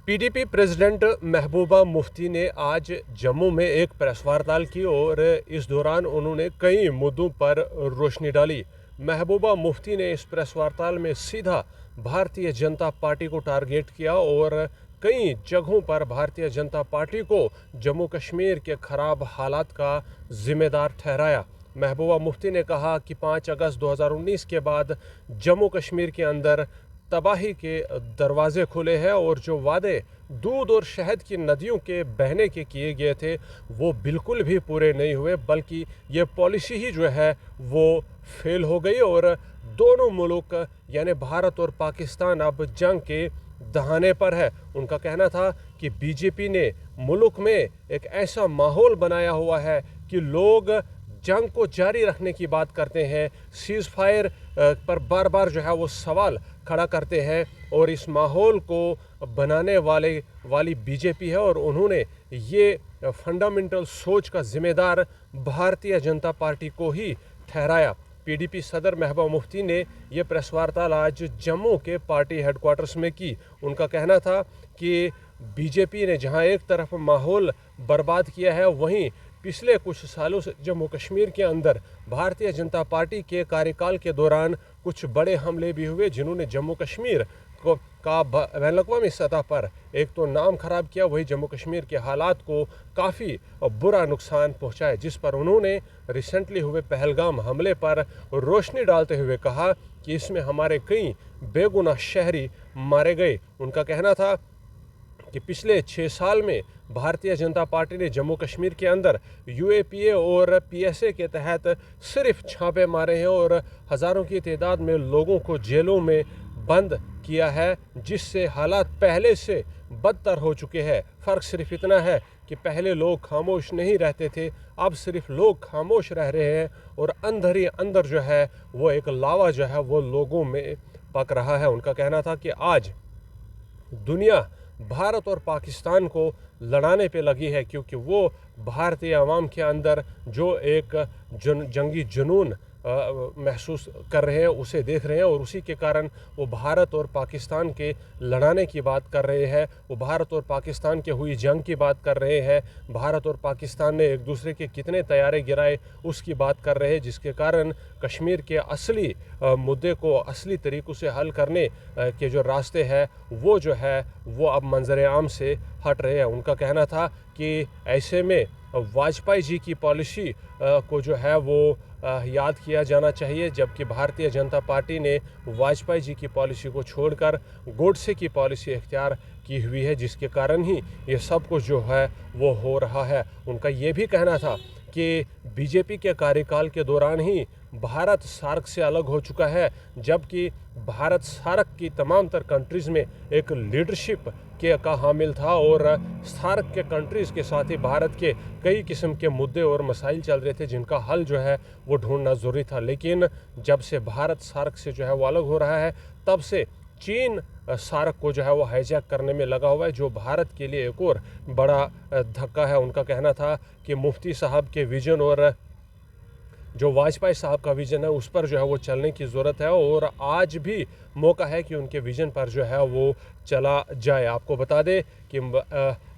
PDP president Mehbooba Mufti ने आज जम्मू में एक प्रेस वार्ता की और इस दौरान उन्होंने कई मुद्दों पर रोशनी डाली। महबूबा मुफ्ती ने इस प्रेस वार्ता में सीधा भारतीय जनता पार्टी को टारगेट किया और कई जगहों पर भारतीय जनता पार्टी को जम्मू कश्मीर के खराब हालात का जिम्मेदार ठहराया। महबूबा मुफ्ती ने कहा कि 5 अगस्त 2019 के बाद जम्मू कश्मीर के अंदर तबाही के दरवाजे खुले हैं और जो वादे दूध और शहद की नदियों के बहने के किए गए थे वो बिल्कुल भी पूरे नहीं हुए, बल्कि ये पॉलिसी ही जो है वो फेल हो गई और दोनों मुल्क यानी भारत और पाकिस्तान अब जंग के दहाने पर है। उनका कहना था कि बीजेपी ने मुल्क में एक ऐसा माहौल बनाया हुआ है कि लोग जंग को जारी रखने की बात करते हैं, सीज़ फायर पर बार बार जो है वो सवाल खड़ा करते हैं और इस माहौल को बनाने वाली बीजेपी है और उन्होंने ये फंडामेंटल सोच का जिम्मेदार भारतीय जनता पार्टी को ही ठहराया। पीडीपी सदर महबूबा मुफ्ती ने यह प्रेस वार्ता आज जम्मू के पार्टी हेडक्वार्टर्स में की। उनका कहना था कि बीजेपी ने जहां एक तरफ माहौल बर्बाद किया है, वहीं पिछले कुछ सालों से जम्मू कश्मीर के अंदर भारतीय जनता पार्टी के कार्यकाल के दौरान कुछ बड़े हमले भी हुए जिन्होंने जम्मू कश्मीर का बैनुल-अक़वामी सतह पर एक तो नाम खराब किया, वही जम्मू कश्मीर के हालात को काफ़ी बुरा नुकसान पहुंचाया, जिस पर उन्होंने रिसेंटली हुए पहलगाम हमले पर रोशनी डालते हुए कहा कि इसमें हमारे कई बेगुनाह शहरी मारे गए। उनका कहना था कि पिछले 6 साल में भारतीय जनता पार्टी ने जम्मू कश्मीर के अंदर यूएपीए और पीएसए के तहत सिर्फ छापे मारे हैं और हज़ारों की तादाद में लोगों को जेलों में बंद किया है, जिससे हालात पहले से बदतर हो चुके हैं। फ़र्क सिर्फ इतना है कि पहले लोग खामोश नहीं रहते थे, अब सिर्फ लोग खामोश रह रहे हैं और अंदर ही अंदर जो है वो एक लावा जो है वो लोगों में पक रहा है। उनका कहना था कि आज दुनिया भारत और पाकिस्तान को लड़ाने पे लगी है, क्योंकि वो भारतीय अवाम के अंदर जो एक जंगी जुनून महसूस कर रहे हैं उसे देख रहे हैं और उसी के कारण वो भारत और पाकिस्तान के लड़ाने की बात कर रहे हैं। वो भारत और पाकिस्तान के हुई जंग की बात कर रहे हैं। भारत और पाकिस्तान ने एक दूसरे के कितने तैयारे गिराए उसकी बात कर रहे हैं, जिसके कारण कश्मीर के असली मुद्दे को असली तरीक़ों से हल करने के जो रास्ते हैं वो जो है वो अब मंजर आम से हट रहे हैं। उनका कहना था कि ऐसे में वाजपेयी जी की पॉलिसी को जो है वो याद किया जाना चाहिए, जबकि भारतीय जनता पार्टी ने वाजपेयी जी की पॉलिसी को छोड़कर गोडसे की पॉलिसी इख्तियार की हुई है, जिसके कारण ही ये सब कुछ जो है वो हो रहा है। उनका ये भी कहना था कि बीजेपी के कार्यकाल के दौरान ही भारत सार्क से अलग हो चुका है, जबकि भारत सार्क की तमाम तर कंट्रीज़ में एक लीडरशिप का हामिल था और सार्क के कंट्रीज़ के साथ ही भारत के कई किस्म के मुद्दे और मसाइल चल रहे थे जिनका हल जो है वो ढूंढना ज़रूरी था। लेकिन जब से भारत सार्क से जो है वो अलग हो रहा है, तब से चीन सार्क को जो है वो हाईजैक करने में लगा हुआ है, जो भारत के लिए एक और बड़ा धक्का है। उनका कहना था कि मुफ्ती साहब के विज़न और जो वाजपेयी साहब का विज़न है उस पर जो है वो चलने की ज़रूरत है और आज भी मौका है कि उनके विज़न पर जो है वो चला जाए। आपको बता दें कि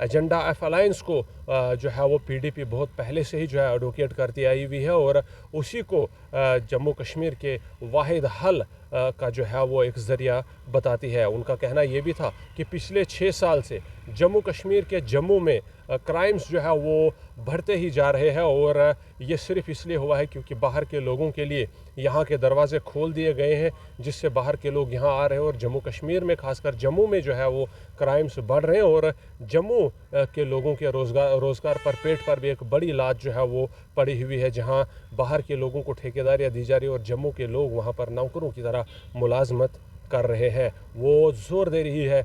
एजेंडा ऑफ अलायंस को जो है वो पीडीपी बहुत पहले से ही जो है एडवोकेट करती आई हुई है और उसी को जम्मू कश्मीर के वाहिद हल का जो है वो एक ज़रिया बताती है। उनका कहना ये भी था कि पिछले 6 साल से जम्मू कश्मीर के जम्मू में क्राइम्स जो है वो बढ़ते ही जा रहे हैं और ये सिर्फ इसलिए हुआ है क्योंकि बाहर के लोगों के लिए यहाँ के दरवाज़े खोल दिए गए हैं, जिससे बाहर के लोग यहाँ आ रहे हैं और जम्मू कश्मीर में खासकर जम्मू में जो है वो क्राइम्स बढ़ रहे हैं और जम्मू के लोगों के रोज़गार पर पेट पर भी एक बड़ी लात जो है वो पड़ी हुई है, जहाँ बाहर के लोगों को ठेकेदारियाँ दी जा रही है और जम्मू के लोग वहाँ पर नौकरों की तरह मुलाजमत कर रहे हैं। वो ज़ोर दे रही है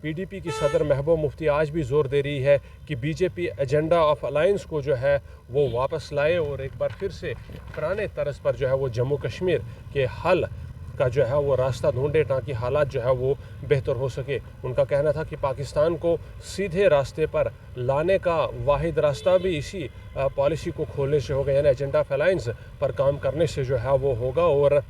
पीडीपी की सदर महबूबा मुफ्ती आज भी ज़ोर दे रही है कि बीजेपी एजेंडा ऑफ अलायंस को जो है वो वापस लाए और एक बार फिर से पुराने तर्ज पर जो है वो जम्मू कश्मीर के हल का जो है वो रास्ता ढूंढे ताकि हालात जो है वो बेहतर हो सके। उनका कहना था कि पाकिस्तान को सीधे रास्ते पर लाने का वाहिद रास्ता भी इसी पॉलिसी को खोलने से होगा, यानी एजेंडा ऑफ अलायंस पर काम करने से जो है वो होगा। और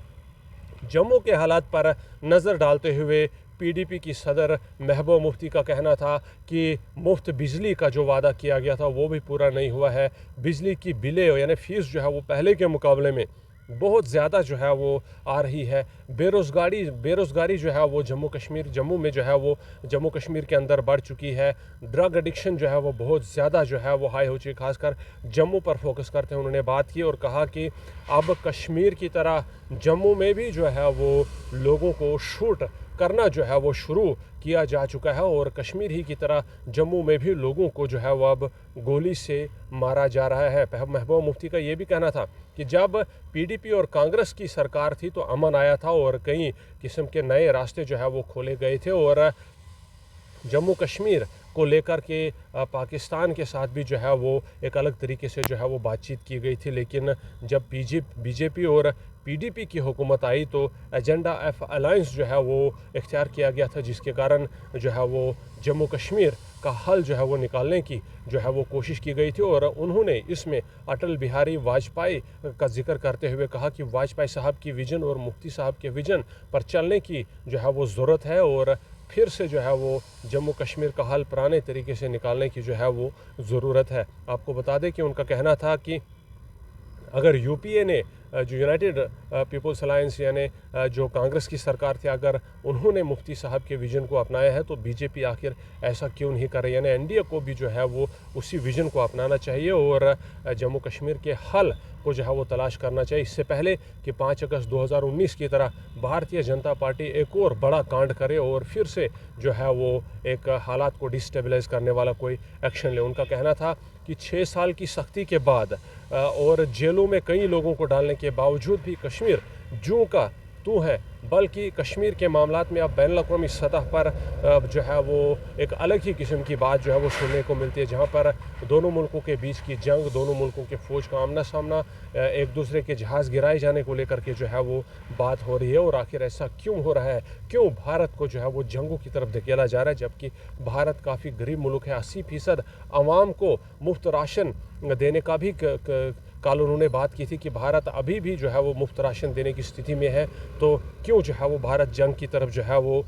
जम्मू के हालात पर नज़र डालते हुए पीडीपी की सदर महबूबा मुफ्ती का कहना था कि मुफ्त बिजली का जो वादा किया गया था वो भी पूरा नहीं हुआ है। बिजली की बिलें यानी फ़ीस जो है वो पहले के मुकाबले में बहुत ज़्यादा जो है वो आ रही है। बेरोज़गारी जो है वो जम्मू में जो है वो जम्मू कश्मीर के अंदर बढ़ चुकी है। ड्रग एडिक्शन जो है वो बहुत ज़्यादा जो है वो हाई हो चुकी है। खासकर जम्मू पर फोकस करते हैं उन्होंने बात की और कहा कि अब कश्मीर की तरह जम्मू में भी जो है वो लोगों को शूट करना जो है वो शुरू किया जा चुका है और कश्मीर ही की तरह जम्मू में भी लोगों को जो है वो अब गोली से मारा जा रहा है। महबूबा मुफ्ती का ये भी कहना था कि जब पीडीपी और कांग्रेस की सरकार थी तो अमन आया था और कई किस्म के नए रास्ते जो है वो खोले गए थे और जम्मू कश्मीर को लेकर के पाकिस्तान के साथ भी जो है वो एक अलग तरीके से जो है वो बातचीत की गई थी। लेकिन जब बीजेपी और पीडीपी की हुकूमत आई तो एजेंडा एफ अलायंस जो है वो इख्तियार किया गया था, जिसके कारण जो है वो जम्मू कश्मीर का हल जो है वो निकालने की जो है वो कोशिश की गई थी। और उन्होंने इसमें अटल बिहारी वाजपेयी का जिक्र करते हुए कहा कि वाजपेयी साहब की विज़न और मुफ्ती साहब के विज़न पर चलने की जो है वो ज़रूरत है और फिर से जो है वो जम्मू कश्मीर का हल पुराने तरीके से निकालने की जो है वो ज़रूरत है। आपको बता दें कि उनका कहना था कि अगर यूपीए ने जो यूनाइटेड पीपल्स अलायंस यानी जो कांग्रेस की सरकार थी, अगर उन्होंने मुफ्ती साहब के विज़न को अपनाया है तो बीजेपी आखिर ऐसा क्यों नहीं कर रही। यानी एनडीए को भी जो है वो उसी विज़न को अपनाना चाहिए और जम्मू कश्मीर के हल को जो है वो तलाश करना चाहिए। इससे पहले कि 5 अगस्त 2019 की तरह भारतीय जनता पार्टी एक और बड़ा कांड करे और फिर से जो है वो एक हालात को डिस्टेबलाइज करने वाला कोई एक्शन ले। उनका कहना था कि 6 साल की सख्ती के बाद और जेलों में कई लोगों को डालने के बावजूद भी कश्मीर जूं का तू है, बल्कि कश्मीर के मामलात में अब बैनुल-अक़वामी सतह पर जो है वो एक अलग ही किस्म की बात जो है वो सुनने को मिलती है, जहाँ पर दोनों मुल्कों के बीच की जंग, दोनों मुल्कों के फ़ौज का आमना सामना, एक दूसरे के जहाज़ गिराए जाने को लेकर के जो है वो बात हो रही है। और आखिर ऐसा क्यों हो रहा है, क्यों भारत को जो है वो जंगों की तरफ धकेला जा रहा है, जबकि भारत काफ़ी गरीब मुल्क है। 80% आवाम को मुफ्त राशन देने का भी कल उन्होंने बात की थी कि भारत अभी भी जो है वो मुफ्त राशन देने की स्थिति में है, तो क्यों जो है वो भारत जंग की तरफ जो है वो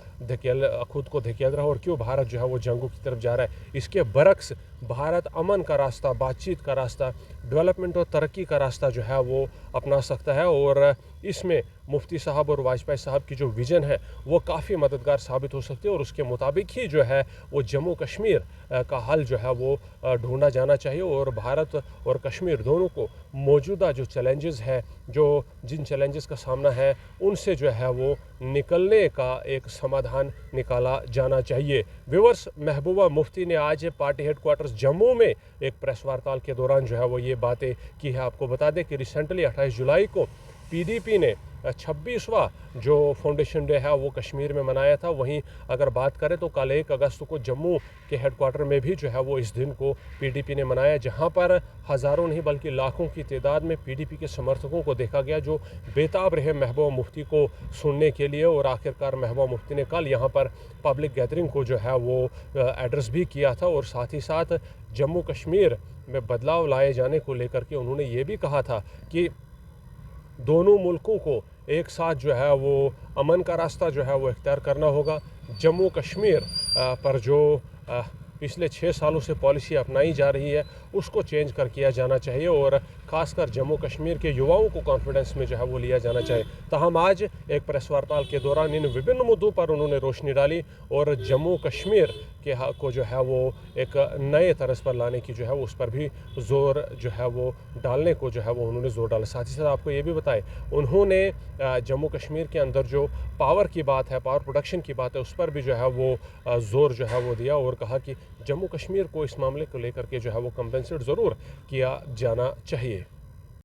खुद को धकेल रहा है और क्यों भारत जो है वो जंगों की तरफ जा रहा है। इसके बरक्स भारत अमन का रास्ता, बातचीत का रास्ता, डेवलपमेंट और तरक्की का रास्ता जो है वो अपना सकता है और इसमें मुफ्ती साहब और वाजपेयी साहब की जो विज़न है वो काफ़ी मददगार साबित हो सकती है और उसके मुताबिक ही जो है वो जम्मू कश्मीर का हल जो है वो ढूंढा जाना चाहिए। और भारत और कश्मीर दोनों को मौजूदा जो चैलेंजेस है, जिन चैलेंजेस का सामना है, उनसे जो है वो निकलने का एक समाधान निकाला जाना चाहिए। व्यूअर्स, महबूबा मुफ्ती ने आज पार्टी हेडक्वार्टर्स जम्मू में एक प्रेस वार्ता के दौरान जो है वो ये बातें की है। आपको बता दें कि रिसेंटली 28 जुलाई को पीडीपी ने 26वां जो फाउंडेशन डे है वो कश्मीर में मनाया था। वहीं अगर बात करें तो कल 1 अगस्त को जम्मू के हेडक्वार्टर में भी जो है वो इस दिन को पीडीपी ने मनाया, जहां पर हज़ारों नहीं बल्कि लाखों की तादाद में पीडीपी के समर्थकों को देखा गया जो बेताब रहे महबूबा मुफ्ती को सुनने के लिए। और आखिरकार महबूबा मुफ्ती ने कल यहाँ पर पब्लिक गैदरिंग को जो है वो एड्रेस भी किया था और साथ ही साथ जम्मू कश्मीर में बदलाव लाए जाने को लेकर के उन्होंने ये भी कहा था कि दोनों मुल्कों को एक साथ जो है वो अमन का रास्ता जो है वो इख्तियार करना होगा। जम्मू कश्मीर पर जो पिछले 6 सालों से पॉलिसी अपनाई जा रही है उसको चेंज कर किया जाना चाहिए और ख़ासकर जम्मू कश्मीर के युवाओं को कॉन्फिडेंस में जो है वो लिया जाना चाहिए। ताहम आज एक प्रेस वार्ता के दौरान इन विभिन्न मुद्दों पर उन्होंने रोशनी डाली और जम्मू कश्मीर के को जो है वो एक नए तरस पर लाने की जो है वो उस पर भी ज़ोर जो है वो डालने को जो है वो उन्होंने ज़ोर डाला। साथ ही साथ आपको ये भी बताए उन्होंने जम्मू कश्मीर के अंदर जो पावर की बात है, पावर प्रोडक्शन की बात है, उस पर भी जो है वो ज़ोर जो है वो दिया और कहा कि जम्मू कश्मीर को इस मामले को लेकर के जो है वो कंपेंसेट ज़रूर किया जाना चाहिए।